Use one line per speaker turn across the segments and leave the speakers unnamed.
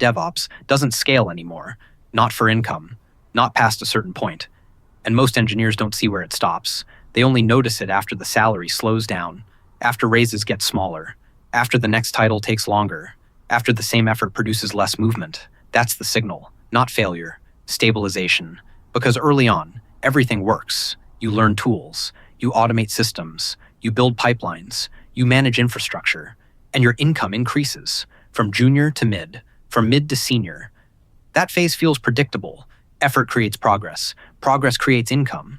DevOps doesn't scale anymore, not for income, not past a certain point. And most engineers don't see where it stops. They only notice it after the salary slows down, after raises get smaller, after the next title takes longer, after the same effort produces less movement. That's the signal, not failure, stabilization. Because early on, everything works. You learn tools, you automate systems, you build pipelines, you manage infrastructure, and your income increases from junior to mid, from mid to senior. That phase feels predictable. Effort creates progress. Progress creates income.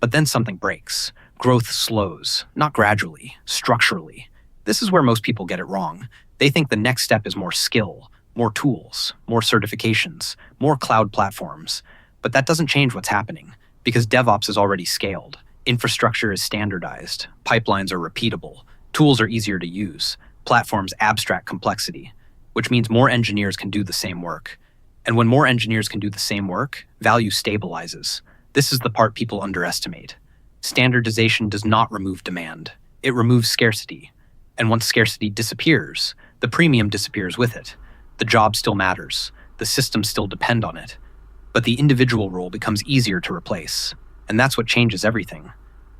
But then something breaks. Growth slows, not gradually, structurally. This is where most people get it wrong. They think the next step is more skill, more tools, more certifications, more cloud platforms. But that doesn't change what's happening, because DevOps is already scaled. Infrastructure is standardized. Pipelines are repeatable. Tools are easier to use. Platforms abstract complexity, which means more engineers can do the same work. And when more engineers can do the same work, value stabilizes. This is the part people underestimate. Standardization does not remove demand. It removes scarcity. And once scarcity disappears, the premium disappears with it. The job still matters. The systems still depend on it. But the individual role becomes easier to replace. And that's what changes everything.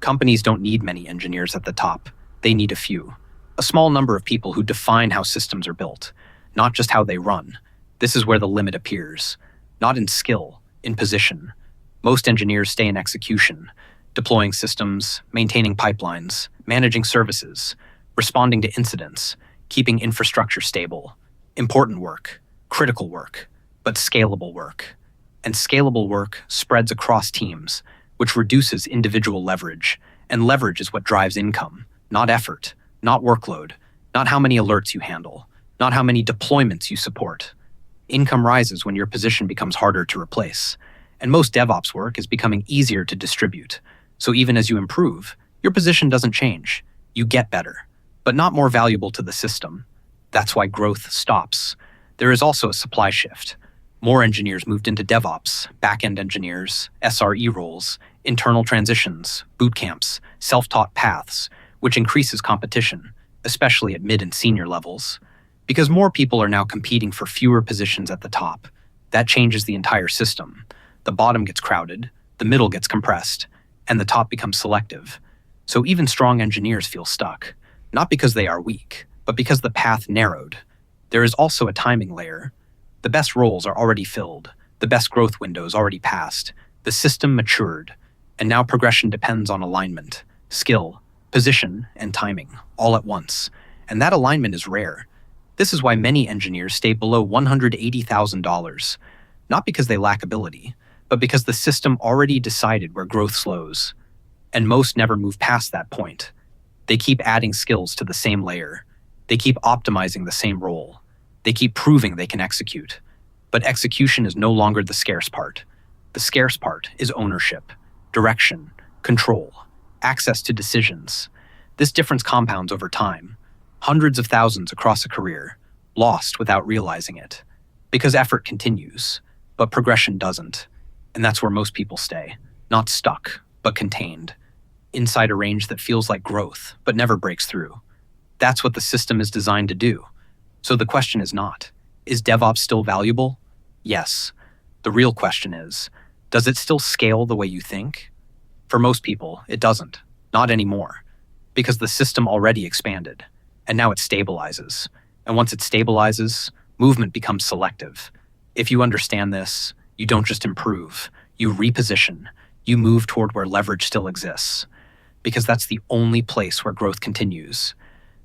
Companies don't need many engineers at the top. They need a few. A small number of people who define how systems are built, not just how they run. This is where the limit appears. Not in skill, in position. Most engineers stay in execution, deploying systems, maintaining pipelines, managing services, responding to incidents, keeping infrastructure stable. Important work, critical work, but scalable work. And scalable work spreads across teams, which reduces individual leverage. And leverage is what drives income, not effort, not workload, not how many alerts you handle, not how many deployments you support. Income rises when your position becomes harder to replace. And most DevOps work is becoming easier to distribute. So even as you improve, your position doesn't change. You get better, but not more valuable to the system. That's why growth stops. There is also a supply shift. More engineers moved into DevOps, back-end engineers, SRE roles, internal transitions, boot camps, self-taught paths, which increases competition, especially at mid and senior levels. Because more people are now competing for fewer positions at the top. That changes the entire system. The bottom gets crowded, the middle gets compressed, and the top becomes selective. So even strong engineers feel stuck, not because they are weak, but because the path narrowed. There is also a timing layer. The best roles are already filled, the best growth windows already passed, the system matured, and now progression depends on alignment, skill, position, and timing, all at once. And that alignment is rare. This is why many engineers stay below $180,000, not because they lack ability, but because the system already decided where growth slows. And most never move past that point. They keep adding skills to the same layer. They keep optimizing the same role. They keep proving they can execute. But execution is no longer the scarce part. The scarce part is ownership, direction, control, access to decisions. This difference compounds over time. Hundreds of thousands across a career, lost without realizing it. Because effort continues, but progression doesn't. And that's where most people stay. Not stuck, but contained. Inside a range that feels like growth, but never breaks through. That's what the system is designed to do. So the question is not, is DevOps still valuable? Yes. The real question is, does it still scale the way you think? For most people, it doesn't. Not anymore. Because the system already expanded. And now it stabilizes. And once it stabilizes, movement becomes selective. If you understand this, you don't just improve. You reposition. You move toward where leverage still exists. Because that's the only place where growth continues.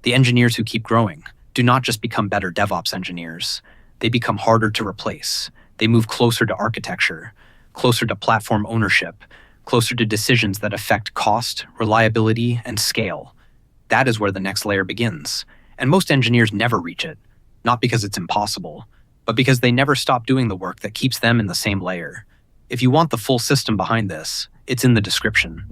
The engineers who keep growing do not just become better DevOps engineers. They become harder to replace. They move closer to architecture, closer to platform ownership, closer to decisions that affect cost, reliability, and scale. That is where the next layer begins. And most engineers never reach it, not because it's impossible, but because they never stop doing the work that keeps them in the same layer. If you want the full system behind this, it's in the description.